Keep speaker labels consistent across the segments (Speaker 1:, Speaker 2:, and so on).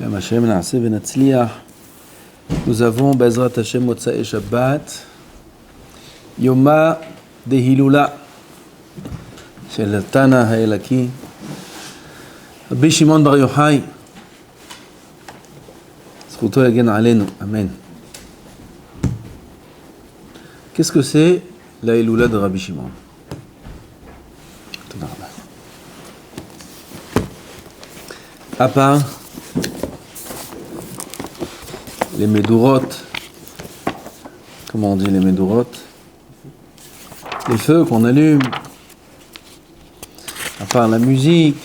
Speaker 1: Shem Hashem Na'aseh V'Natzliach. Nous avons Bezrat Hashem Motzai Shabbat Yoma de Hilula Shel Tana Ha'elaki Rabbi Shimon Bar Yochai Zchuto Yagen Aleinu. Amen. Qu'est-ce que c'est la Hilula de Rabbi Shimon? À part les Médourot, comment on dit les Médourot? Les feux qu'on allume, à part la musique,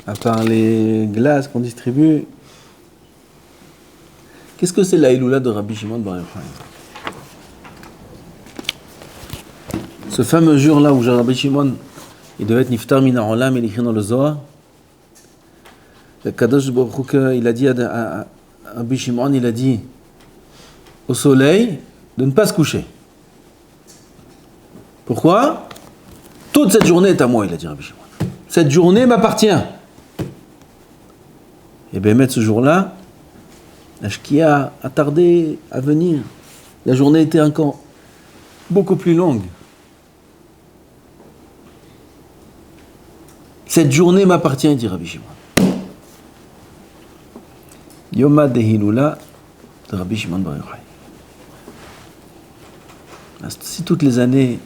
Speaker 1: à part les glaces qu'on distribue. Qu'est-ce que c'est la Hilula de Rabbi Shimon Bar Yochai? Ce fameux jour-là où Rabbi Shimon il devait être Niftar Min Ha'olam et l'écrit dans le Zohar, le Kadosh Baruch Hu, il a dit à Rabbi Shimon, il a dit au soleil de ne pas se coucher. Pourquoi? Toute cette journée est à moi, il a dit Rabbi Shimon. Cette journée m'appartient. Et bien, mettre ce jour-là, la Shkia a tardé à venir. La journée était encore beaucoup plus longue. Cette journée m'appartient, dit Rabbi Shimon. Yoma de Hilula de Rabbi Shimon Bar Yochai. Si toutes les années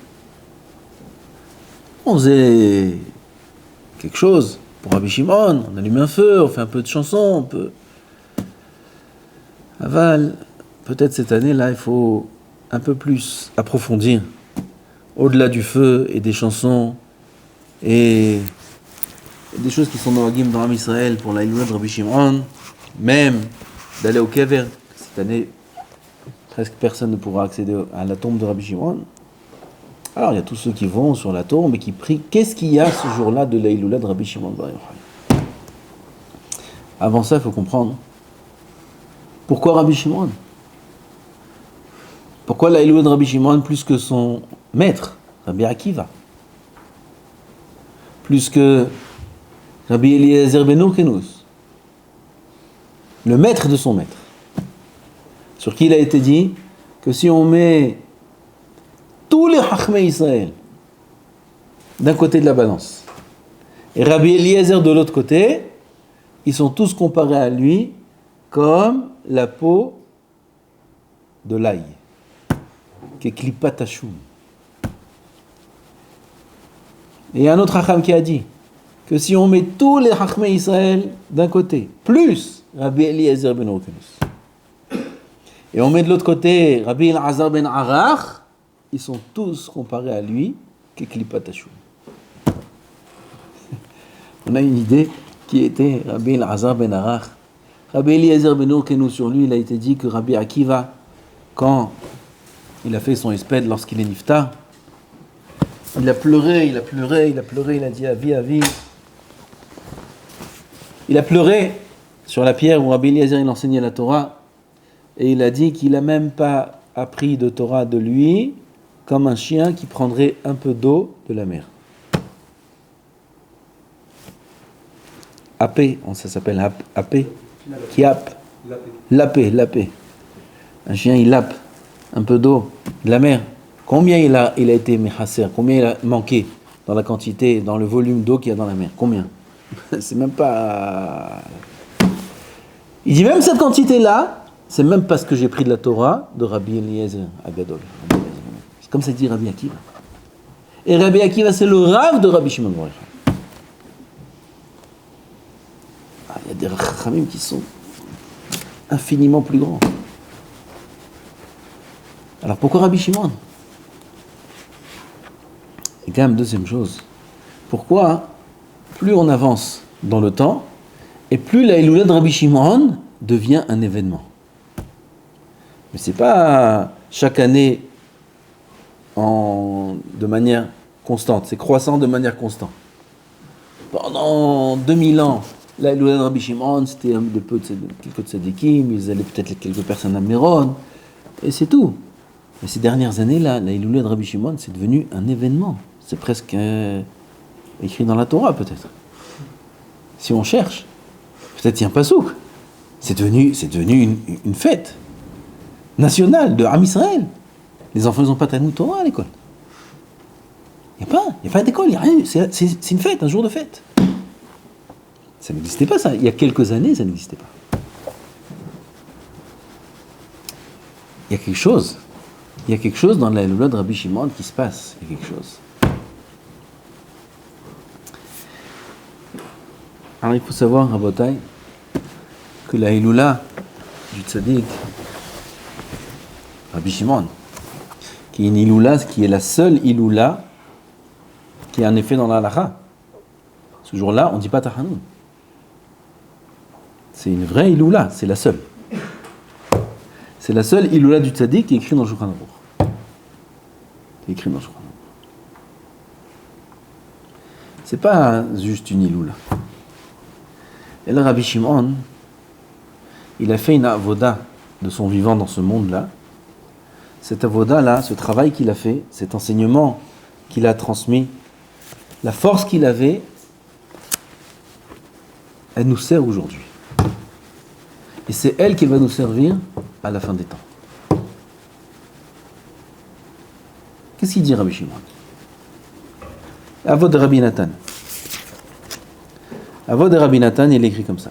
Speaker 1: on faisait quelque chose pour Rabbi Shimon, on allume un feu, on fait un peu de chansons, on peut. Aval, peut-être cette année-là, il faut un peu plus approfondir, au-delà du feu et des chansons et des choses qui sont dans la Gim dans Israël pour la Hilula de Rabbi Shimon. Même d'aller au Kever, cette année, presque personne ne pourra accéder à la tombe de Rabbi Shimon. Alors il y a tous ceux qui vont sur la tombe et qui prient. Qu'est-ce qu'il y a ce jour-là de la Hilula de Rabbi Shimon Bar Yochai? Avant ça, il faut comprendre. Pourquoi Rabbi Shimon? Pourquoi la Hilula de Rabbi Shimon plus que son maître, Rabbi Akiva? Plus que Rabbi Eliezer ben Urkenus? Le maître de son maître, sur qui il a été dit que si on met tous les Chachmei Israël d'un côté de la balance et Rabbi Eliezer de l'autre côté, ils sont tous comparés à lui comme la peau de l'ail, qui est Klipat Hashum. Et il y a un autre Chacham qui a dit que si on met tous les Chachmei Israël d'un côté, plus Rabbi Eliezer ben Urkenus, et on met de l'autre côté Rabbi Elazar ben Arach, ils sont tous comparés à lui, Keklipat Hashum. On a une idée qui était Rabbi Elazar ben Arach. Rabbi Eliezer ben Urkenus, sur lui, il a été dit que Rabbi Akiva, quand il a fait son espède lorsqu'il est niftar, il a pleuré, il a dit Avi. Il a pleuré sur la pierre où Rabbi Eliezer il enseignait la Torah, et il a dit qu'il n'a même pas appris de Torah de lui comme un chien qui prendrait un peu d'eau de la mer. Apé, ça s'appelle apé, qui happe, lapé. Un chien il lappe un peu d'eau de la mer. Combien il a été mechasser, combien il a manqué dans la quantité, dans le volume d'eau qu'il y a dans la mer? Combien? C'est même pas. Il dit même cette quantité-là, c'est même pas ce que j'ai pris de la Torah de Rabbi Eliezer Agadol. C'est comme ça dit Rabbi Akiva. Et Rabbi Akiva, c'est le Rav de Rabbi Shimon Bar Yochai. Il y a des Chachamim qui sont infiniment plus grands. Alors pourquoi Rabbi Shimon? Et quand même, deuxième chose, pourquoi plus on avance dans le temps, et plus la Hilula de Rabbi Shimon devient un événement. Mais c'est pas chaque année de manière constante, c'est croissant de manière constante. Pendant 2000 ans, la Hilula de Rabbi Shimon, c'était quelques tzadikim, ils allaient peut-être quelques personnes à Méron, et c'est tout. Mais ces dernières années, là, la Hilula de Rabbi Shimon, c'est devenu un événement. C'est presque écrit dans la Torah, peut-être. Si on cherche, peut-être il y a un pasouk. C'est devenu une fête nationale de Am Israël. Les enfants, ils n'ont pas Talmud Torah à l'école. Il n'y a pas d'école, il n'y a rien. C'est une fête, un jour de fête. Ça n'existait pas, ça. Il y a quelques années, ça n'existait pas. Il y a quelque chose dans la loi de Rabbi Shimon qui se passe. Il y a quelque chose. Alors il faut savoir, Rabotai, que la Hiloula du Tzaddik, Rabbi Shimon, qui est une Hiloula, qui est la seule Hiloula qui a un effet dans la halakha. Ce jour-là, on ne dit pas Tachanun. C'est une vraie Hiloula, c'est la seule. C'est la seule Hiloula du Tzaddik qui est écrite dans le Shulchan Aruch. C'est pas juste une Hiloula. Et là, Rabbi Shimon, il a fait une avoda de son vivant dans ce monde-là. Cette avoda-là, ce travail qu'il a fait, cet enseignement qu'il a transmis, la force qu'il avait, elle nous sert aujourd'hui. Et c'est elle qui va nous servir à la fin des temps. Qu'est-ce qu'il dit Rabbi Shimon? Avod de Rabbi Nathan. Avod de Rabbi Nathan, il écrit comme ça.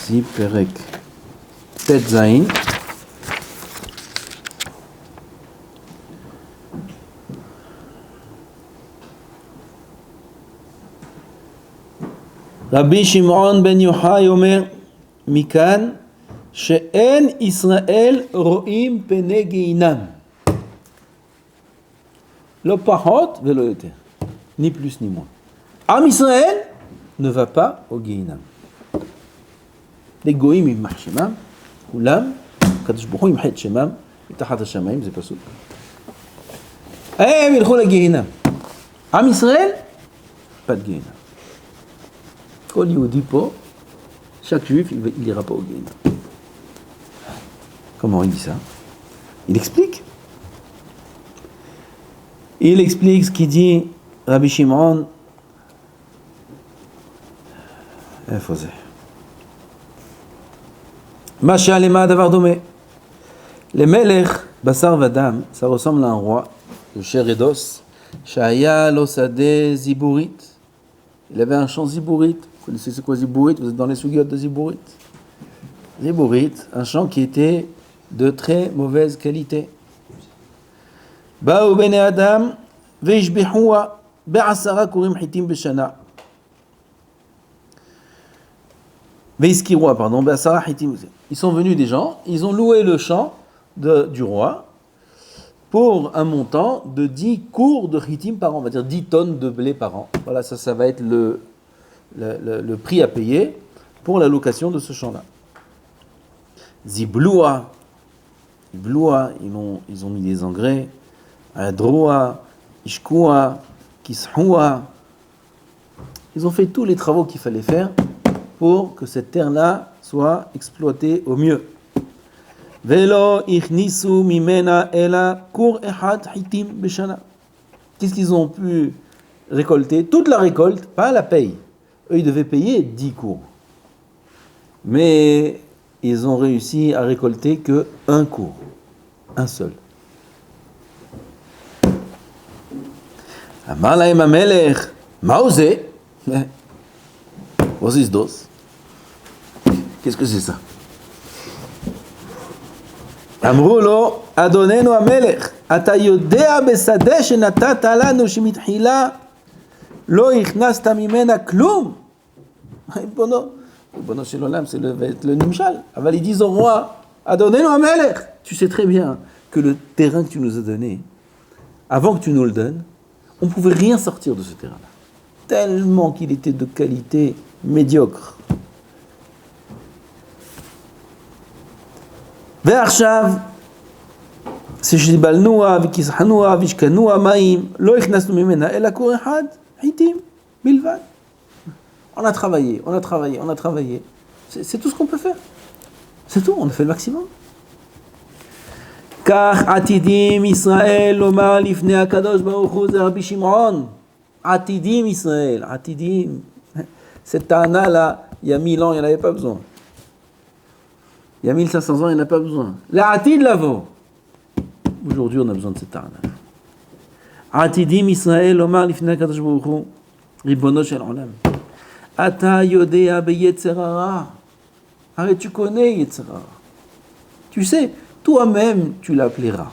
Speaker 1: Si Perek Tet Zain. Rabbi Shimon ben Yochai omer mikan she'en Israël ro'im pene geinam. Lo pachot velo yoter. Ni plus ni moins. Am Israël ne va pas au Geinam. Les goïm ils marchent shemam, kulam, kadosh baruch hu yimchet shemam, mitachat hashamayim, c'est pas ça. Ils vont au Geinam. Am Israël, pas de Geinam. Kol Yehudi po, chaque juif il ira pas au Geinam. Comment il dit ça? Il explique. Il explique ce qu'il dit Rabbi Shimon. איפה זה? מה שעלמה דבר דומה. למלך בשר ודם, ça ressemble à un roi de chair et d'os, שהיה לו שדה זיבורית. Il avait un champ zibourite. Vous connaissez c'est quoi zibourite? Vous êtes dans les sougiotes de zibourite. Zibourite, un champ qui était de très mauvaise qualité. באו בני אדם וישבחוה ב10 כורים חיטים בשנה. ויזכירוה, pardon, ב10 חיטים. Ils sont venus des gens, ils ont loué le champ du roi pour un montant de 10 cours de chitim par an, on va dire 10 tonnes de blé par an. Voilà, ça va être le prix à payer pour la location de ce champ-là. Zibloua, ils ont mis des engrais. Adroa, Ishkoua, Kishoua. Ils ont fait tous les travaux qu'il fallait faire pour que cette terre-là soit exploitée au mieux. Velo ichnisu mimena ela kur echad hitim beshana. Qu'est-ce qu'ils ont pu récolter? Toute la récolte, pas la paye. Eux, ils devaient payer 10 cours. Mais ils ont réussi à récolter que un cours. Un seul. אמר להם המלך, מהו זה? Was ist das? Qu'est-ce que c'est ça? אמרו לו, אדוננו המלך, אתה יודע בשדה שנתת לנו שמתחילה לא הכנסת ממנה כלום? ריבונו של עולם, c'est le נמשל. אבל ils disent au roi, אדוננו המלך, tu sais très bien que le terrain que tu nous as donné, avant que tu nous le donnes, on ne pouvait rien sortir de ce terrain-là. Tellement qu'il était de qualité médiocre. ועכשיו, ששבלנוה וכסחנוה ושקנוה מים, לא הכנסנו ממנה אלא כור אחד, חיטים, בלבד. On a travaillé. C'est tout ce qu'on peut faire. C'est tout, on a fait le maximum. כך עתידים ישראל לומר לפני הקדוש ברוך הוא, זה רבי שמעון. עתידים ישראל, עתידים. Cette ta'ana-là, il y a 1000 ans, il n'y en avait pas besoin. Il y a 1500 ans, il n'y en a pas besoin. La atid lavo. Aujourd'hui, on a besoin de cette ta'ana. Atidim Israël, Omar, Lifna Kadosh Baruch Hu, Ribono Shel Olam. Ata Yodea Be Yetzerara. Arrête, tu connais Yetzerara. Tu sais, toi-même, tu l'appelleras.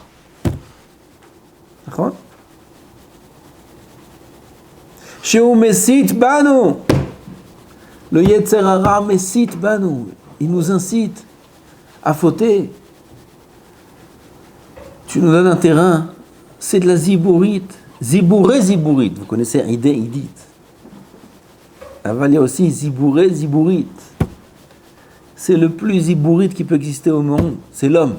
Speaker 1: D'accord? Sheu Mesit Banu. Le Yetzerara Mesit Banu. Il nous incite à fauter. Tu nous donnes un terrain, c'est de la zibourite. Zibourite. Vous connaissez idée, idit. Il y a aussi zibourite. C'est le plus zibourite qui peut exister au monde. C'est l'homme.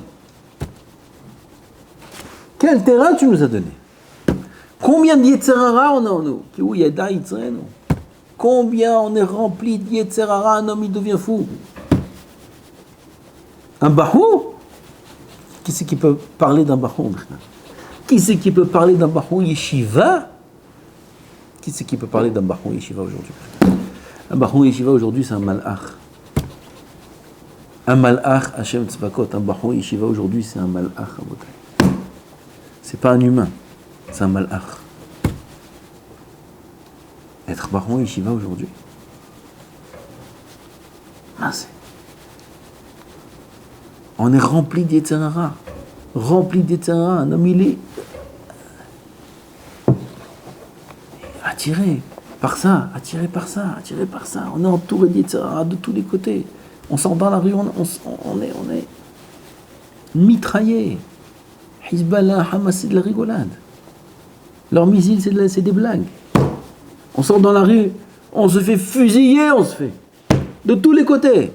Speaker 1: Quel terrain tu nous as donné? Combien de Yetzerara on a en nous? Combien on est rempli de Yetzerara? Un homme, il devient fou. Un bahou? Qui c'est qui peut parler d'un bahou? Qui c'est qui peut parler d'un bahou yeshiva? Qui c'est qui peut parler d'un bahou yeshiva aujourd'hui? Un bahou yeshiva aujourd'hui, c'est un malach. Un malach Hashem Tzvakot. Un bahou yeshiva aujourd'hui, c'est un malach. C'est pas un humain, c'est un malach. Être bahou yeshiva aujourd'hui. On est rempli d'Yetzerara. Un homme, il est attiré par ça. On est entouré d'Yetzerara de tous les côtés. On sort dans la rue, on est mitraillé. Hezbollah, Hamas, c'est de la rigolade. Leurs missiles, c'est des blagues. On sort dans la rue, on se fait fusiller, de tous les côtés.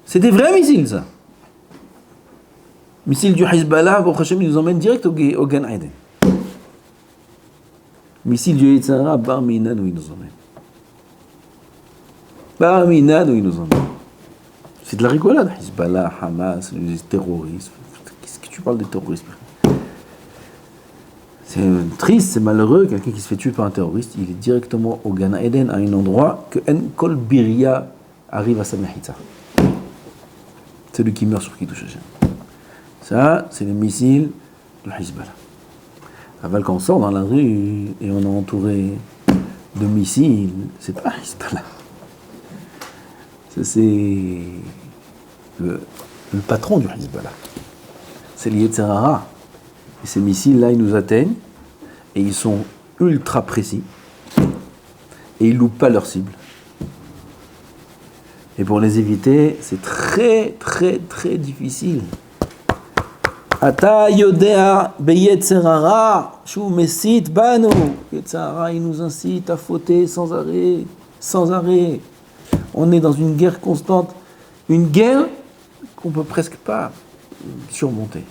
Speaker 1: C'est des vrais missiles, ça. Missiles du Hezbollah, Baruch Hashem, ils nous emmènent direct au Gan Eden. Missiles du Yetzirah, Bar Minan, où ils nous emmènent. C'est de la rigolade. Hezbollah, Hamas, les terroristes. Qu'est-ce que tu parles des terroristes? C'est triste, c'est malheureux. Quelqu'un qui se fait tuer par un terroriste, il est directement au Gan Eden, à un endroit que En Kol Biria arrive à sa mehita. Celui qui meurt sur Kiddush Hashem. Ça, c'est les missiles de Hezbollah. Avant qu'on sort dans la rue et on est entouré de missiles, c'est pas Hezbollah. Ça, c'est le patron du Hezbollah. C'est le Yetzirah. Et ces missiles-là, ils nous atteignent et ils sont ultra précis et ils ne loupent pas leur cible. Et pour les éviter, c'est très difficile. Ata yodea be Yetzerara shu mesit banu. Yetzerara, il nous incite à fauter sans arrêt. On est dans une guerre constante, une guerre qu'on peut presque pas surmonter.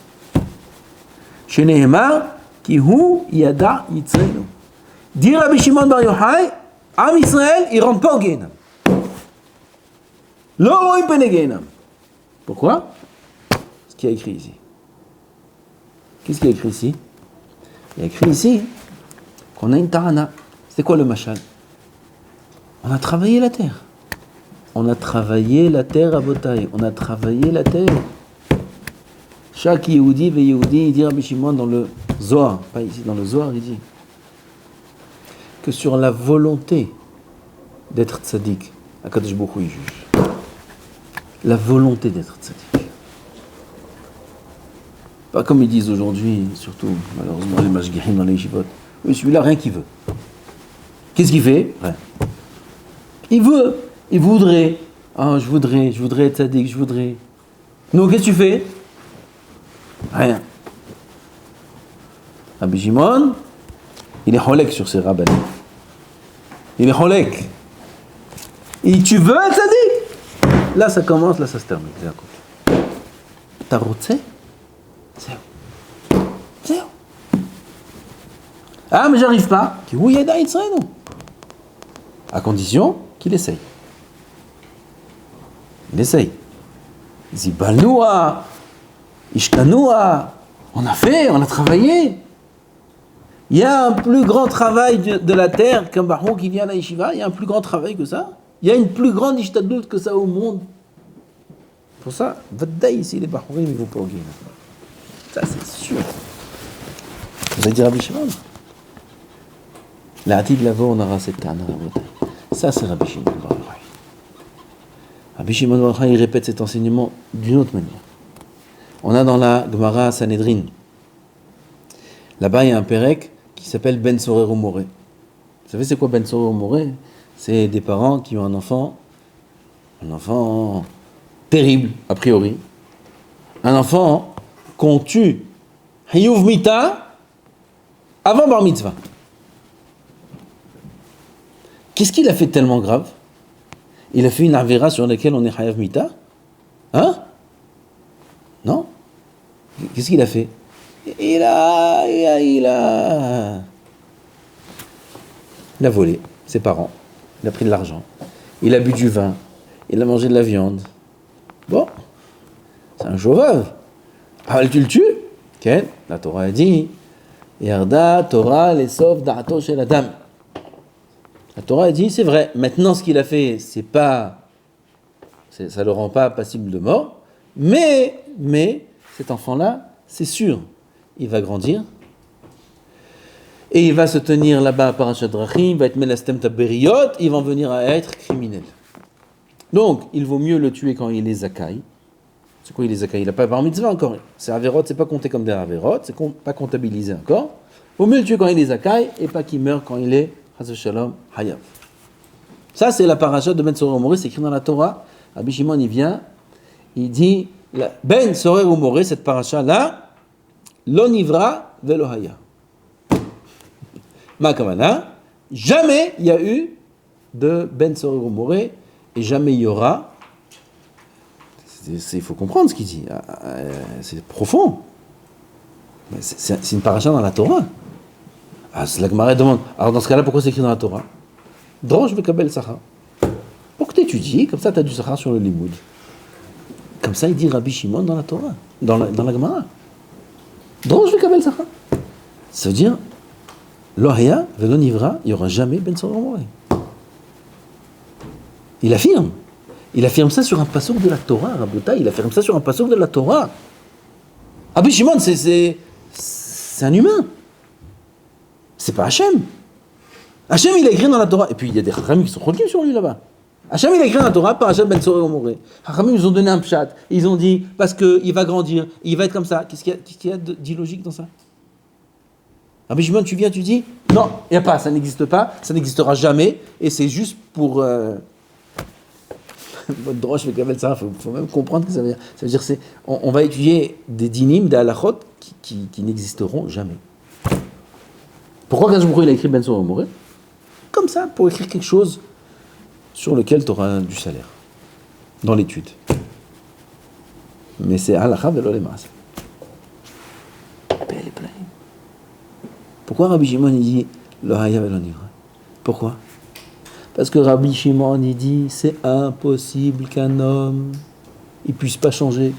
Speaker 1: Chez Nehemar, qui hu yada yitzrenu. Dit Rabbi Shimon Bar Yochai, Am Israël, il rentre pas au Gehenam. Lo pene Gehenam. Pourquoi? Ce qu'il y a écrit ici. Qu'est-ce qu'il y a écrit ici? Il y a écrit ici qu'on a une tarana. C'est quoi le machal? On a travaillé la terre. À Botaï. On a travaillé la terre. Chaque Yehudi, il dit Rabbi Shimon dans le Zohar, pas ici, dans le Zohar, il dit que sur la volonté d'être tzaddik, Akadosh Baruch Hu, il juge. La volonté d'être tzaddik. Pas comme ils disent aujourd'hui, surtout, malheureusement, les mashgichim dans les yeshivot. Oui, celui-là, rien qu'il veut. Qu'est-ce qu'il fait? Rien. Il voudrait. Ah, je voudrais être tzaddik, Non, qu'est-ce que tu fais? Rien. Rabbi Shimon, il est cholek sur ses rabbins. Il est cholek. Et tu veux être tzaddik? Là, ça commence, là, ça se termine. T'as roté? C'est où? Ah, mais j'arrive pas. Où y a d'Aïtsrenou? À condition qu'il essaye. Il essaye. Zibalnoua, Ishkanoua. On a travaillé. Il y a un plus grand travail de la terre qu'un baron qui vient à la yeshiva. Il y a un plus grand travail que ça. Il y a une plus grande ishtadlut que ça au monde. Pour ça, Vaddaï ici, les barourim, ils vont pas au gué. Ça, c'est sûr. Vous allez dire Rabbi Shimon. L'Atid Lavo, on aura cette tana. Ça, c'est Rabbi Shimon. Rabbi Shimon, il répète cet enseignement d'une autre manière. On a dans la Gemara Sanhedrin. Là-bas, il y a un pérec qui s'appelle Ben Sorer Moré. Vous savez, c'est quoi Ben Sorer Moré? C'est des parents qui ont un enfant terrible, a priori. Un enfant qu'on tue, Hiyuv Mita, avant Bar Mitzvah. Qu'est-ce qu'il a fait de tellement grave? Il a fait une avéra sur laquelle on est Hayav Mita? Hein? Non? Qu'est-ce qu'il a fait? Il a volé ses parents. Il a pris de l'argent. Il a bu du vin. Il a mangé de la viande. Bon, c'est un chauvave. Ah, tu le tues? Okay. La Torah a dit Yarda Torah les sauf da'ato shel adam. La Torah a dit c'est vrai. Maintenant, ce qu'il a fait, ça le rend pas passible de mort. Mais cet enfant-là, c'est sûr, il va grandir. Et il va se tenir là-bas à Parashat Drachim, il va être Melastem Taberiot, il va venir à être criminel. Donc, il vaut mieux le tuer quand il est Zakai. C'est quoi il est Zakai? Il n'a pas Bar Mitzvah encore. C'est Averot, c'est pas compté comme des Averot, c'est pas comptabilisé encore. Il vaut mieux le tuer quand il est Zakai et pas qu'il meure quand il est Chas Shalom Hayav. Ça, c'est la parasha de Ben Sorer Moré, c'est écrit dans la Torah. Rabbi Shimon, il vient, il dit Ben Sorer Moré, cette parasha-là, Lo Nivra Velo Haya. Ma Kavana, jamais il y a eu de Ben Sorer Moré et jamais il y aura. Il faut comprendre ce qu'il dit. C'est profond. C'est une paracha dans la Torah. La Gemara demande. Alors dans ce cas-là, pourquoi c'est écrit dans la Torah? Drosh vekabel sachar. Pour que tu étudies, comme ça tu as du sachar sur le limoud. Comme ça il dit Rabbi Shimon dans la Torah, dans la Gemara. Drosh vekabel sachar. Ça veut dire Loria, Velo Nivra, il n'y aura jamais Ben Sorer Moré. Il affirme. Il affirme ça sur un passouk de la Torah, Rabota. Il affirme ça sur un passouk de la Torah. Rabbi Shimon, c'est un humain. C'est pas Hachem. Hachem, il a écrit dans la Torah. Et puis, il y a des Chachamim qui sont revenus sur lui là-bas. Hachem, il a écrit dans la Torah par Hachem Ben Sorer Moré. Chachamim, ils ont donné un pshat. Ils ont dit, parce qu'il va grandir, il va être comme ça. Qu'est-ce qu'il y a d'illogique dans ça? Rabbi Shimon, tu viens, tu dis, non, il n'y a pas, ça n'existe pas, ça n'existera jamais. Et c'est juste pour... Votre droche avec Kabel Sarah, il faut même comprendre ce que ça veut dire. Ça veut dire que on va étudier des dinim, des halachot qui n'existeront jamais. Pourquoi Kadosh Baruch Hu il a écrit Ben Sorer Moré? Comme ça, pour écrire quelque chose sur lequel tu auras du salaire, dans l'étude. Mais c'est halacha velo lemaase. Pourquoi Rabbi Shimon il dit lo haya velo nivra? Pourquoi? Parce que Rabbi Shimon, il dit, c'est impossible qu'un homme, il puisse pas changer.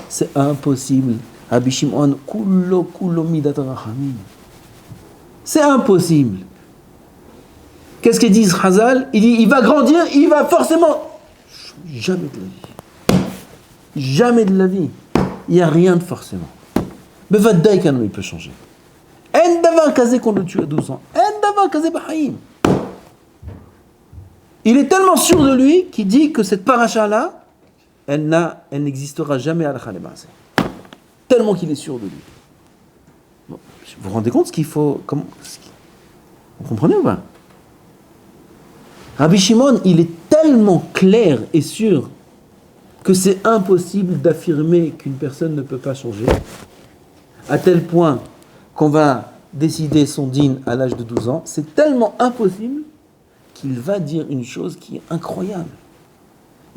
Speaker 1: C'est impossible. Rabbi Shimon, kulo midat rachamim. C'est impossible. Qu'est-ce qu'ils disent Chazal? Il dit, il va grandir, il va forcément... Jamais de la vie. Jamais de la vie. Il n'y a rien de forcément. Mais Vaddaï qu'un homme, il peut changer. En davar kazé qu'on le tue à 12 ans. En davar kazé b'haïm. Il est tellement sûr de lui qu'il dit que cette paracha-là, elle n'existera jamais à la Khalemaase. Tellement qu'il est sûr de lui. Bon, vous vous rendez compte ce qu'il faut... Vous comprenez ou pas? Rabbi Shimon, il est tellement clair et sûr que c'est impossible d'affirmer qu'une personne ne peut pas changer, à tel point qu'on va décider son din à l'âge de 12 ans. C'est tellement impossible qu'il va dire une chose qui est incroyable.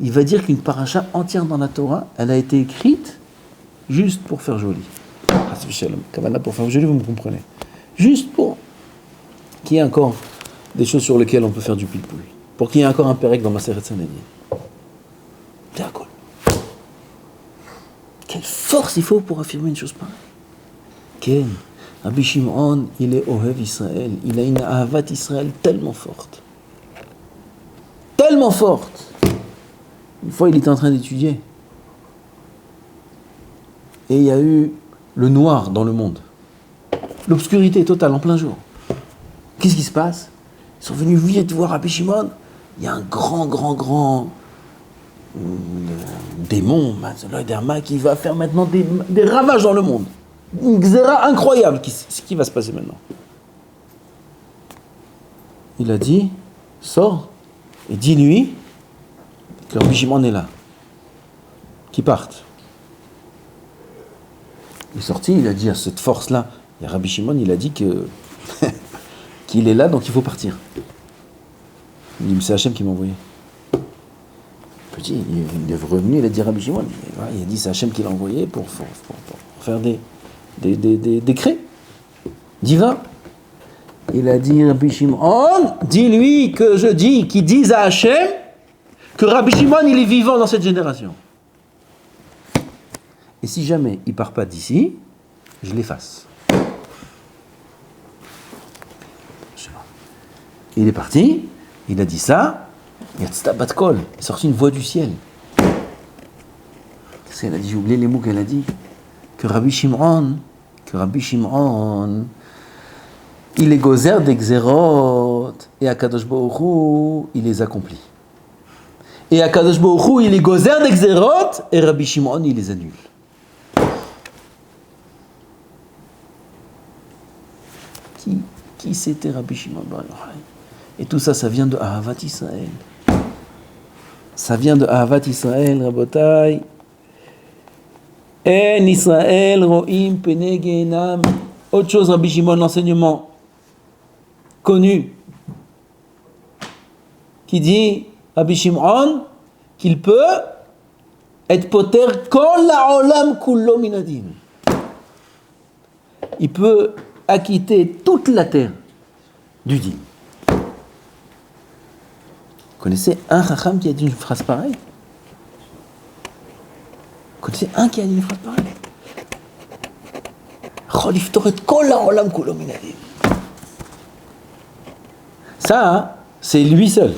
Speaker 1: Il va dire qu'une paracha entière dans la Torah, elle a été écrite juste pour faire joli. Kavana pour faire joli, vous me comprenez. Juste pour qu'il y ait encore des choses sur lesquelles on peut faire du pilpoul. Pour qu'il y ait encore un pérec dans ma Maseret Sanhedrin. D'accord. Quelle force il faut pour affirmer une chose pareille. Ken, Rabbi Shimon, il est Ohev Israël. Il a une Ahavat Israël tellement forte. Tellement forte. Une fois, il était en train d'étudier. Et il y a eu le noir dans le monde. L'obscurité totale, en plein jour. Qu'est-ce qui se passe? Ils sont venus vite voir Rabbi Shimon. Il y a un grand démon, qui va faire maintenant des ravages dans le monde. Une xéra incroyable. Ce qui va se passer maintenant? Il a dit, sors et dis-lui que Rabbi Shimon est là. Qu'il parte. Il est sorti, il a dit à cette force-là, et Rabbi Shimon, il a dit que qu'il est là, donc il faut partir. Il dit, mais c'est Hachem qui m'a envoyé. Petit, il est revenu, il a dit à Rabbi Shimon, il a dit c'est Hachem qui l'a envoyé pour faire des décrets divins. Il a dit Rabbi Shimon, dis-lui que je dis, qu'il dise à Hachem que Rabbi Shimon il est vivant dans cette génération. Et si jamais il ne part pas d'ici, je l'efface. Il est parti, il a dit ça, Yatzta bat kol, il est sorti une voix du ciel. Qu'est-ce qu'elle a dit? J'ai oublié les mots qu'elle a dit. Que Rabbi Shimon, il est gozer d'Exerot, et Akadosh Baruch Hu, il les accomplit. Et Akadosh Baruch Hu, il est gozer d'Exerot, et Rabbi Shimon, il les annule. Qui c'était Rabbi Shimon Bar Yochai? Et tout ça, ça vient de Ahavat Israël. Ça vient de Ahavat Israël, Rabotai. En Israël, Ro'im, Pene Gehinam. Autre chose, Rabbi Shimon, l'enseignement connu, qui dit, Rabbi Shimon, qu'il peut être poter kol ha'olam kullo minadim. Il peut acquitter toute la terre du dîme. Vous connaissez un chacham qui a dit une phrase pareille? Vous connaissez un qui a dit une phrase pareille? Ça, c'est lui seul.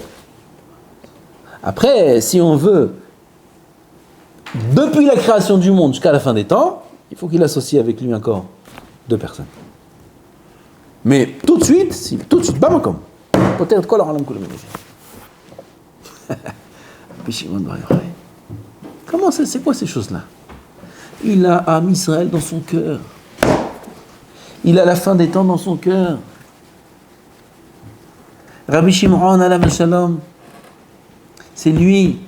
Speaker 1: Après, si on veut, depuis la création du monde jusqu'à la fin des temps, il faut qu'il associe avec lui encore 2 personnes. Mais tout de suite, bam comme. Peut-être quoi leur Comment c'est quoi ces choses-là? Il a Am Israël dans son cœur. Il a la fin des temps dans son cœur. Rabbi Shimon alav shalom, c'est lui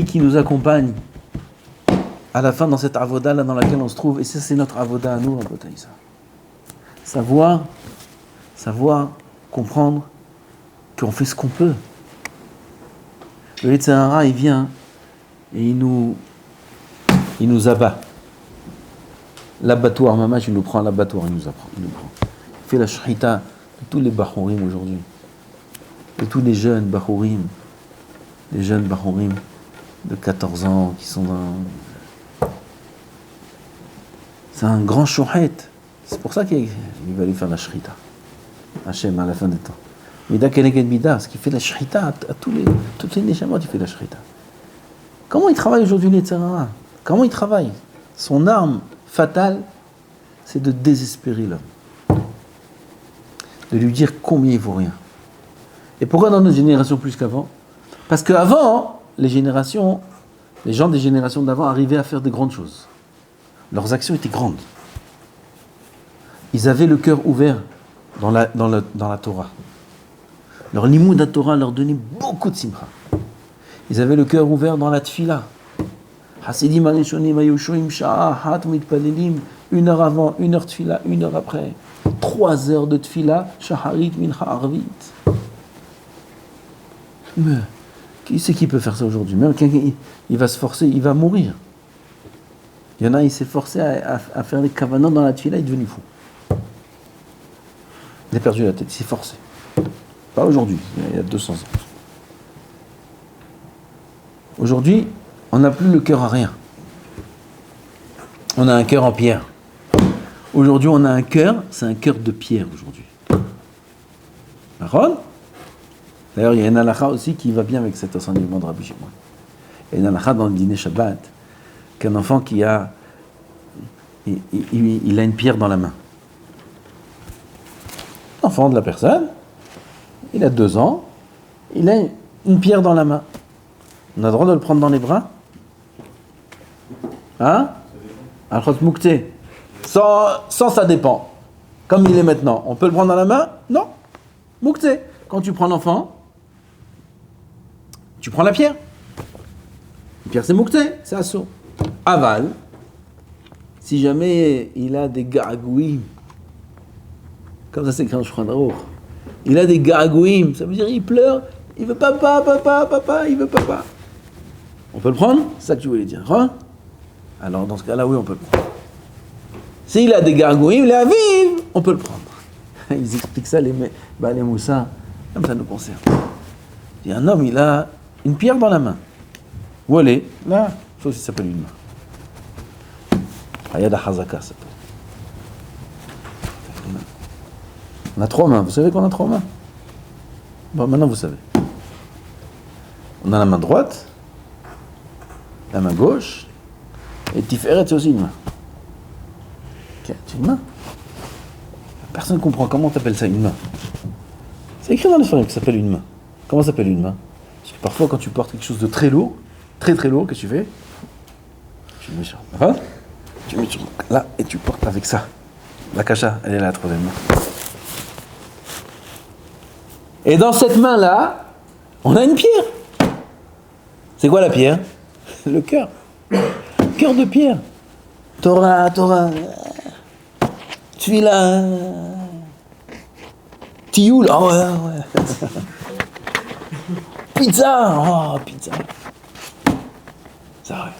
Speaker 1: qui nous accompagne à la fin dans cette avoda là dans laquelle on se trouve. Et ça, c'est notre avoda à nous, Rabotaïsa. Savoir, comprendre qu'on fait ce qu'on peut. Le Yetzer Hara, il vient et il nous abat. L'abattoir, mamash, il nous prend à l'abattoir, il nous prend. Il fait la shrita de tous les Bachurim aujourd'hui. De tous les jeunes Bachurim. Les jeunes Bachurim de 14 ans qui sont dans... C'est un grand shouhet. C'est pour ça qu'il va lui faire la shrita. Hachem, à la fin des temps. Mida keneged mida, ce qui fait la shrita à toutes les neshamot, il fait la shrita. Comment il travaille aujourd'hui les Yetzer Hara? Comment il travaille? Son arme fatale, c'est de désespérer l'homme. De lui dire combien il vaut rien. Et pourquoi dans notre génération plus qu'avant? Parce qu'avant, les gens des générations d'avant arrivaient à faire de grandes choses. Leurs actions étaient grandes. Ils avaient le cœur ouvert dans la Torah. Leur limoud à Torah leur donnait beaucoup de simcha. Ils avaient le cœur ouvert dans la tfila. Hasidim arishonim ayushoim sha'a hat mitpalelim, 1 heure avant, 1 heure tfila, 1 heure après. 3 heures de tfila, shaharit mincha arvit. Mais qui c'est qui peut faire ça aujourd'hui? Même quelqu'un, il va se forcer, il va mourir. Il y en a, il s'est forcé à faire des kavanot dans la tfila, il est devenu fou. Il a perdu la tête, il s'est forcé. Pas aujourd'hui, il y a 200 ans. Aujourd'hui, on n'a plus le cœur à rien. On a un cœur en pierre. Aujourd'hui, on a un cœur, c'est un cœur de pierre aujourd'hui. D'accord ? D'ailleurs, il y a une halakha aussi qui va bien avec cet enseignement de Rabbi Shimon. Il y a une halakha dans le dîner Shabbat, qu'un enfant qui a, il a une pierre dans la main. L'enfant de la personne, il a 2 ans, il a une pierre dans la main. On a le droit de le prendre dans les bras ? Hein ? Al-Khot Moukté. Sans ça dépend. Comme il est maintenant. On peut le prendre dans la main ? Non. Moukté. Quand tu prends l'enfant, tu prends la pierre. La pierre c'est Moukté, c'est assaut. Aval, si jamais il a des garagouilles, comme ça c'est écrit en Shulchan Aruch, il a des garagouilles, ça veut dire il pleure, il veut papa, il veut papa. On peut le prendre ? C'est ça que tu voulais dire, hein ? Alors dans ce cas-là, oui, on peut le prendre. S'il a des gargouilles, les aviv, on peut le prendre. Ils expliquent ça, les Moussa, comme ça nous concerne. Il y a un homme, il a une pierre dans la main. Où elle est ? Là, ça aussi s'appelle une main. Hayada Hazaka, ça s'appelle. On a 3 mains. Vous savez qu'on a 3 mains ? Bon, maintenant vous savez. On a la main droite, la main gauche, et Tiferet, c'est aussi une main. Ok, c'est une main. Personne ne comprend comment t'appelles ça une main. C'est écrit dans les que ça s'appelle une main. Comment ça s'appelle une main ? Parce que parfois, quand tu portes quelque chose de très lourd, très lourd, qu'est-ce que tu fais ? Tu le mets sur là, tu le mets sur là, et tu portes avec ça. La cacha, elle est là, la 3e main. Et dans cette main-là, on a une pierre. C'est quoi la pierre ? Le cœur. Cœur de pierre. Torah. Tfila. Tioul. Oh ouais. Pizza. Ça ouais.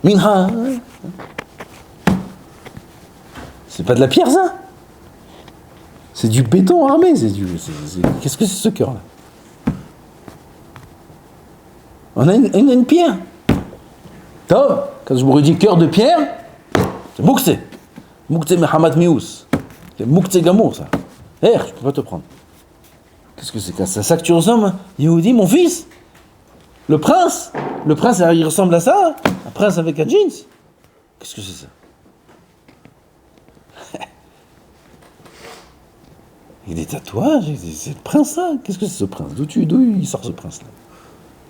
Speaker 1: Minha. C'est pas de la pierre ça ? C'est du béton armé. Qu'est-ce que c'est ce cœur-là ? On a une pierre. Top. Quand je me dis cœur de pierre, c'est Mouktsé. Mouktsé Mehamad Mious. C'est Mouktsé Gamour, ça. Je peux pas te prendre. Qu'est-ce que c'est ça que tu ressembles, Yehudi, mon fils ? Le prince, il ressemble à ça ? Un prince avec un jeans ? Qu'est-ce que c'est ça ? Il y a des tatouages, c'est le prince, ça. Qu'est-ce que c'est ce prince ? D'où il sort ce prince-là ?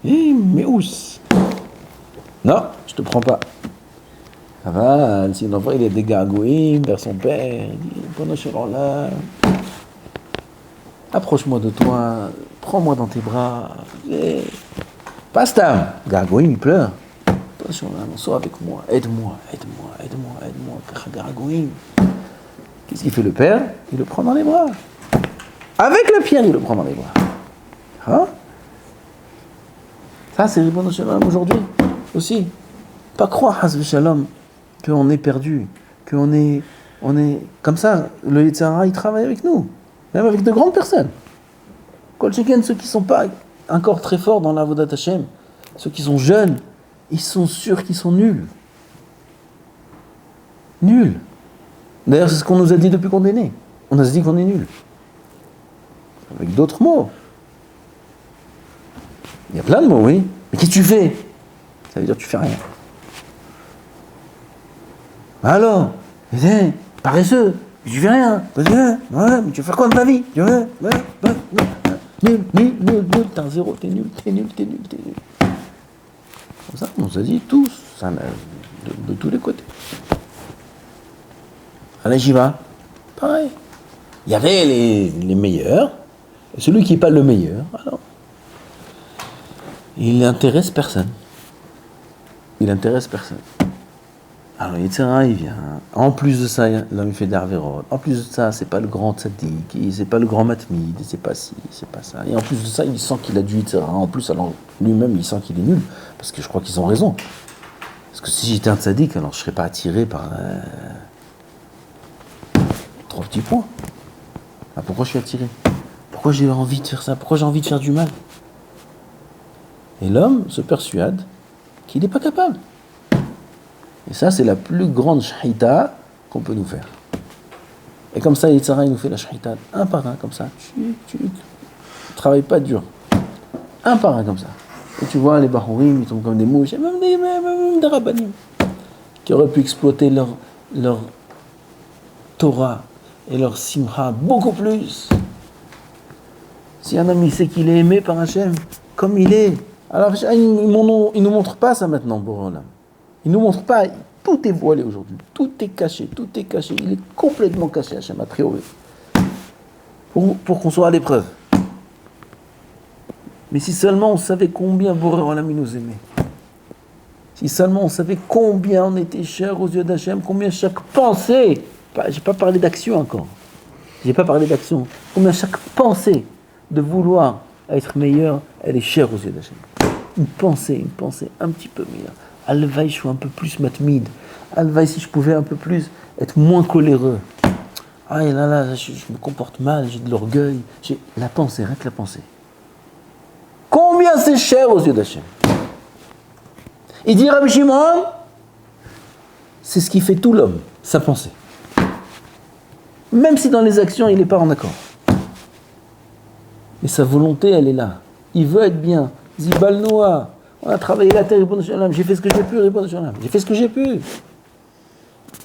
Speaker 1: Mais où ? Non, je te prends pas. Ça va, si l'enfant il a des gargouilles vers son père, il dit, pendant ce temps-là, approche-moi de toi, prends-moi dans tes bras. Pastam, gargouille, il pleure. Attention là, sois avec moi, aide-moi. Gargouille. Qu'est-ce qu'il fait le père ? Il le prend dans les bras. Avec la pierre, il le prend dans les bras. Hein ? Ça, c'est Ribono Shel Olam aujourd'hui aussi. Pas croire, Hasv Shalom, qu'on est perdu, qu'on est comme ça. Le Yetzer Hara, il travaille avec nous, même avec de grandes personnes. Kol Sheken, ceux qui ne sont pas encore très forts dans l'Avodat Hashem, ceux qui sont jeunes, ils sont sûrs qu'ils sont nuls. Nuls. D'ailleurs, c'est ce qu'on nous a dit depuis qu'on est né. On a dit qu'on est nuls. Avec d'autres mots. Il y a plein de mots, oui. Mais qu'est-ce que tu fais ? Ça veut dire que tu fais rien. Alors, paresseux, tu fais rien. Ouais, mais tu vas faire quoi de ta vie ? Nul, t'es un zéro, t'es nul. Comme ça, on nous a dit tous, ça, de tous les côtés. À la Jiva, pareil. Il y avait les meilleurs, et celui qui n'est pas le meilleur, alors, il n'intéresse personne. Alors, Yetzer Hara, il vient. En plus de ça, l'homme fait d'Arverot. En plus de ça, c'est pas le grand tzaddik, c'est pas le grand matmid, c'est pas ci, c'est pas ça. Et en plus de ça, il sent qu'il a du Yetzer Hara. En plus, alors, lui-même, il sent qu'il est nul. Parce que je crois qu'ils ont raison. Parce que si j'étais un tzaddik, alors je serais pas attiré par 3 petits points. Ah, pourquoi je suis attiré ? Pourquoi j'ai envie de faire ça ? Pourquoi j'ai envie de faire du mal ? Et l'homme se persuade qu'il n'est pas capable. Et ça, c'est la plus grande shahita qu'on peut nous faire. Et comme ça, Yitzhara, il nous fait la shahita, un par un, comme ça. Tu travailles pas dur. Un par un, comme ça. Et tu vois, les Bahourim, ils tombent comme des mouches, et même des Rabbanim, qui auraient pu exploiter leur Torah et leur Simcha beaucoup plus. Si un homme, il sait qu'il est aimé par Hachem, comme il est, alors il ne nous montre pas ça maintenant, Borolam. Il ne nous montre pas, tout est voilé aujourd'hui, tout est caché, il est complètement caché, Hachem, a priori, pour qu'on soit à l'épreuve. Mais si seulement on savait combien Borolam il nous aimait, si seulement on savait combien on était cher aux yeux d'Hachem, combien chaque pensée, j'ai pas parlé d'action encore, combien chaque pensée de vouloir être meilleur, elle est chère aux yeux d'Hachem. Une pensée un petit peu meilleure. Alvaï, je suis un peu plus matmide. Alvaï, si je pouvais un peu plus être moins coléreux. Ah, et là, je me comporte mal, j'ai de l'orgueil. J'ai la pensée, rien que la pensée. Combien c'est cher aux yeux d'Hachem. Il dit Rabbi Shimon, c'est ce qui fait tout l'homme, sa pensée. Même si dans les actions, il n'est pas en accord. Mais sa volonté, elle est là. Il veut être bien. Zibal Noah. On a travaillé la terre, j'ai fait ce que j'ai pu, j'ai fait ce que j'ai pu.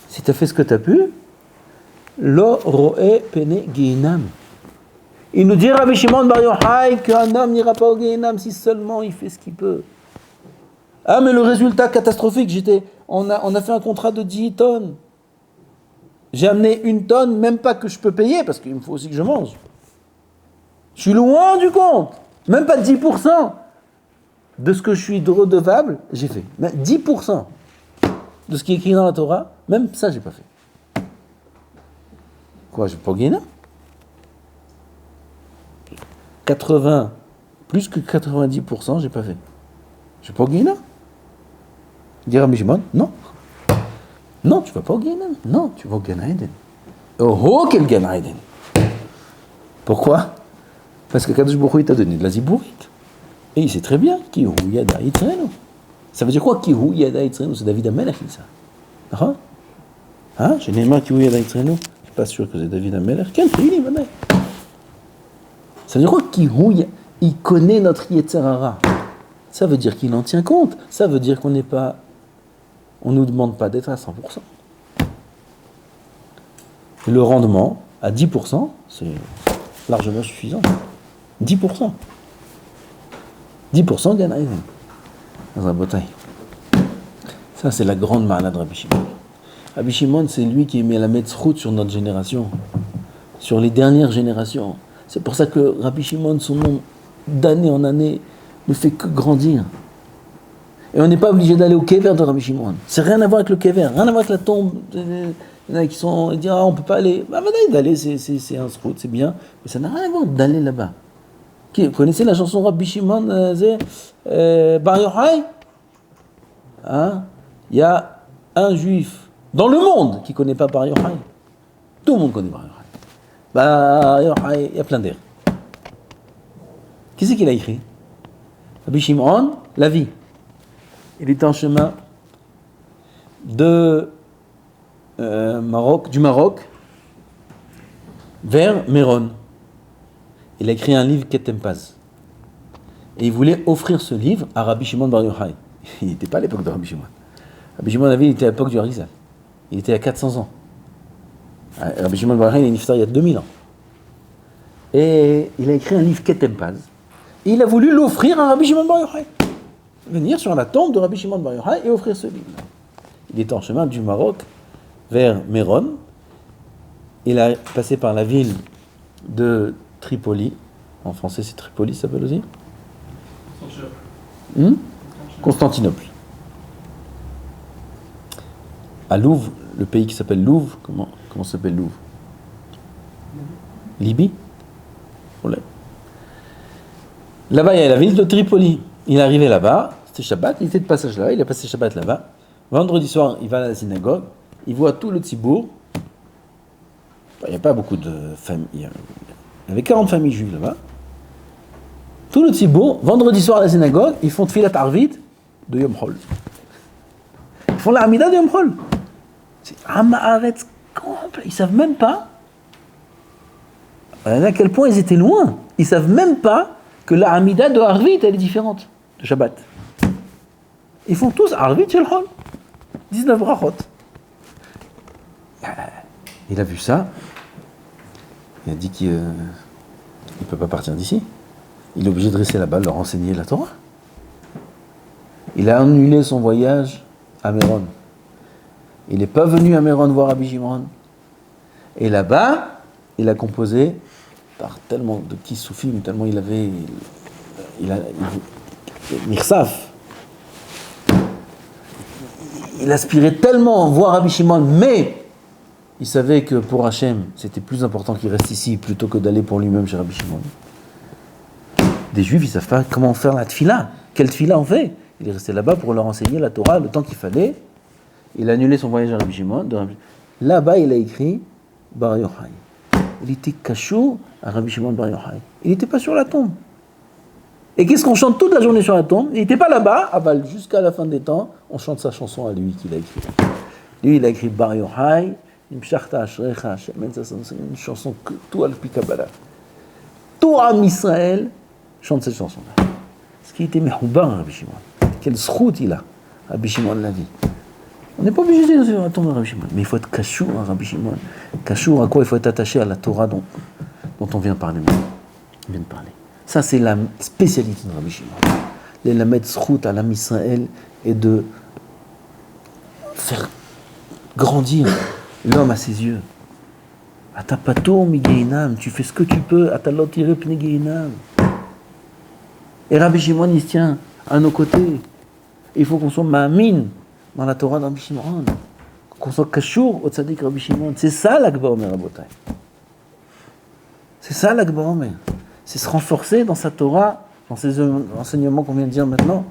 Speaker 1: Si tu as fait ce que tu as pu, lo ro'e pene Gehinam. Il nous dit Rabbi Shimon Bar Yochai qu'un homme n'ira pas au Gehinam si seulement il fait ce qu'il peut. Ah, mais le résultat catastrophique, on a fait un contrat de 10 tonnes. J'ai amené 1 tonne, même pas que je peux payer, parce qu'il me faut aussi que je mange. Je suis loin du compte. Même pas 10% de ce que je suis redevable, j'ai fait. Mais 10% de ce qui est écrit dans la Torah, même ça, j'ai pas fait. Quoi, je vais pas gagner? plus que 90%, j'ai pas fait. Je vais pas gagner? Dire à Mishimon, non. Non, tu vas pas au Gehinam. Non, tu vas au Gan Eden. Oh, quel Gan Eden. Pourquoi? Parce que Kadosh Baruch Hu, il t'a donné de la zibourit. Et il sait très bien qui hu yada yitzrenu. Ça veut dire quoi qui hu yada yitzrenu? C'est David Amelech qui dit ça. Hein? J'ai Neymar qui hu yada yitzrenu. Je suis pas sûr que c'est David Amelech. Quel pays, madame? Ça veut dire quoi qui hu? Il connaît notre Yetzerara. Ça veut dire qu'il en tient compte. Ça veut dire qu'on n'est pas. On ne nous demande pas d'être à 100%. Et le rendement, à 10%, c'est largement suffisant. 10%. 10% Gan Eden. Dans un bataille. Ça, c'est la grande malade de Rabbi Shimon. Rabbi Shimon, c'est lui qui met la metzrout sur notre génération. Sur les dernières générations. C'est pour ça que Rabbi Shimon, son nom, d'année en année, ne fait que grandir. Et on n'est pas obligé d'aller au kever de Rabbi Shimon. C'est rien à voir avec le kever, rien à voir avec la tombe. Il y en a qui sont, ils disent, on ne peut pas aller. Bah, d'aller, c'est un srout, c'est bien. Mais ça n'a rien à voir d'aller là-bas. Vous connaissez la chanson Rabbi Shimon Bar Yochai? Il y a un juif dans le monde qui ne connaît pas Bar Yochai. Tout le monde connaît Bar Yochai. Bar Yochai, il y a plein d'air. Qui c'est qui l'a écrit? Rabbi Shimon, la vie. Il était en chemin du Maroc vers Méron. Il a écrit un livre Ketempaz. Et il voulait offrir ce livre à Rabbi Shimon Bar Yochai. Il n'était pas à l'époque de Rabbi Shimon. Rabbi Shimon il était à l'époque du Harizal. Il était à 400 ans. Rabbi Shimon Bar Yochai, il est niftar il y a 2000 ans. Et il a écrit un livre Ketempaz. Et il a voulu l'offrir à Rabbi Shimon Bar Yochai. Venir sur la tombe de Rabbi Shimon Bar Yochai et offrir ce livre. Il était en chemin du Maroc vers Méron. Il a passé par la ville de Tripoli. En français, c'est Tripoli, ça s'appelle aussi Constantinople. À Louvre, le pays qui s'appelle Louvre, comment s'appelle Louvre? Libye. Là-bas, il y a la ville de Tripoli. Il est arrivé là-bas, c'était Shabbat, il était de passage là, il a passé Shabbat là-bas. Vendredi soir, il va à la synagogue, il voit tout le tzibour. Il n'y a pas beaucoup de familles, il y avait 40 familles juives là-bas. Tout le tzibour, vendredi soir à la synagogue, ils font tfilat arvit de Yom Chol. Ils font la Hamida de Yom Chol. C'est Am Haaretz Ils ne savent même pas à quel point ils étaient loin. Ils ne savent même pas que la Hamida de Arvit, elle est différente de Shabbat. Ils font tous Arvit Shelchol. 19 brachot. Il a vu ça. Il a dit qu'il ne peut pas partir d'ici. Il est obligé de rester là-bas, de leur enseigner la Torah. Il a annulé son voyage à Méron. Il n'est pas venu à Méron voir Rabbi Shimon. Et là-bas, il a composé par tellement de petits soufim, tellement il avait... Mirsaf. Il aspirait tellement à voir Rabbi Shimon, mais il savait que pour Hachem, c'était plus important qu'il reste ici plutôt que d'aller pour lui-même chez Rabbi Shimon. Des Juifs, ils ne savent pas comment faire la tfila. Quelle tfila on fait? Il est resté là-bas pour leur enseigner la Torah le temps qu'il fallait. Il a annulé son voyage à Rabbi Shimon. Là-bas, il a écrit Bar Yochai. Il était cachot à Rabbi Shimon Bar Yochai. Il n'était pas sur la tombe. Et qu'est-ce qu'on chante toute la journée sur la tombe? Il n'était pas là-bas. Jusqu'à la fin des temps, on chante sa chanson à lui qu'il a écrite. Lui, il a écrit Bar Yochai, une chanson que tout al-Pi Kabbalah. Tout Am Israël chante cette chanson-là. Ce qui était mehoubar, Rabbi Shimon. Quel zchut il a, Rabbi Shimon la vie. On n'est pas obligé de attendre Rabbi Shimon, mais il faut être kashour à Rabbi Shimon. Kashour à quoi? Il faut être attaché à la Torah dont on vient parler. Ça, c'est la spécialité de Rabbi Shimon. Les lamed zchut à l'Am Israël et de faire grandir l'homme à ses yeux. Atapato mi geinam, tu fais ce que tu peux. Atalot tiré pne geinam. Et Rabbi Shimon, il se tient à nos côtés. Il faut qu'on soit ma'amin dans la Torah de Rabbi Shimon. Qu'on soit kashour au tzaddik Rabbi Shimon. C'est ça l'Akba Omer, Rabotai. C'est ça l'Akba Omer. C'est se renforcer dans sa Torah, dans ces enseignements qu'on vient de dire maintenant.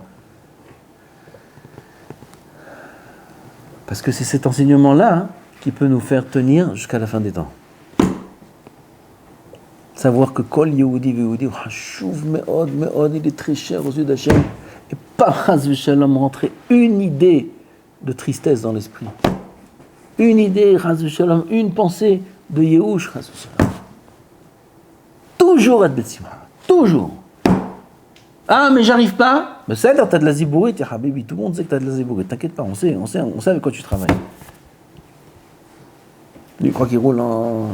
Speaker 1: Parce que c'est cet enseignement-là qui peut nous faire tenir jusqu'à la fin des temps. Savoir que Kol Yehudi Vehudi, Hashuv Me'od, Me'od, il est très cher aux yeux d'Hachem. Et par Chas v'Shalom rentrer une idée de tristesse dans l'esprit. Une idée, Chas v'Shalom, une pensée de Yehush, Chas v'Shalom. Toujours à Betsimra. Toujours. Ah, mais j'arrive pas. Mais c'est là, t'as de la zibourite, ya habibi. Tout le monde sait que t'as de la zibourite. T'inquiète pas, on sait avec quoi tu travailles. Lui, croit qu'il roule en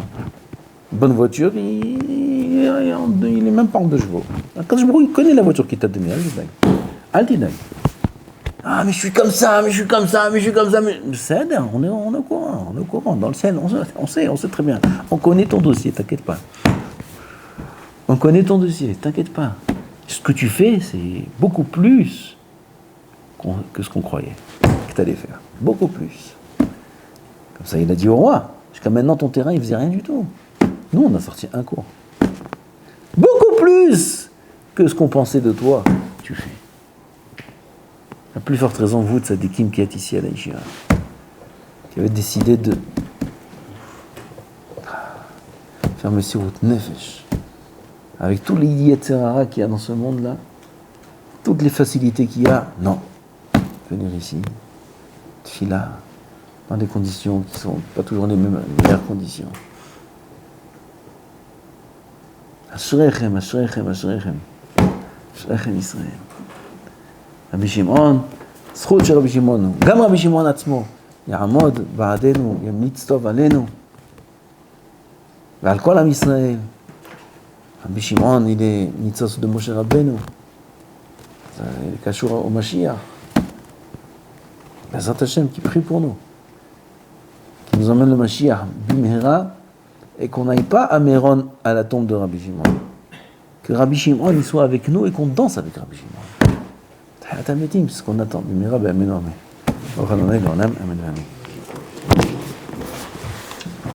Speaker 1: bonne voiture, il est même pas en 2 chevaux. Quand il connaît la voiture qu'il t'a donnée, Altidag. Ah, mais je suis comme ça. C'est là, on est au courant. Dans le ciel, on sait très bien. On connaît ton dossier, t'inquiète pas. Ce que tu fais, c'est beaucoup plus que ce qu'on croyait que tu allais faire. Beaucoup plus. Comme ça, il a dit au roi, jusqu'à maintenant, ton terrain, il faisait rien du tout. Nous, on a sorti un cours. Beaucoup plus que ce qu'on pensait de toi, tu fais. La plus forte raison, vous, de Tzadikim qui êtes ici à la Yeshiva, qui avez décidé de faire Messirut Nefesh, avec tous les Yetzerara qu'il y a dans ce monde-là, toutes les facilités qu'il y a, non. Venir ici, Tfila, dans des conditions qui ne sont pas toujours les meilleures conditions. Ashrechem Israël. Rabbi Shimon, זכות של רבי שמעון הוא. גם רבי שמעון עצמו יעמוד בעדנו, ימליץ טוב עלינו ועל כל עם ישראל. רבי שמעון, il est ניצוץ de Moshe Rabbeinu. Il est קשור au Mashiach. Bezrat Hashem qui prie pour nous, qui nous emmène le Mashiach bimhera, et qu'on n'aille pas à Méron à la tombe de Rabbi Shimon. Que Rabbi Shimon il soit avec nous et qu'on danse avec Rabbi Shimon. C'est ce qu'on attend. Bimhera, ben, amen, amen. Amen, amen.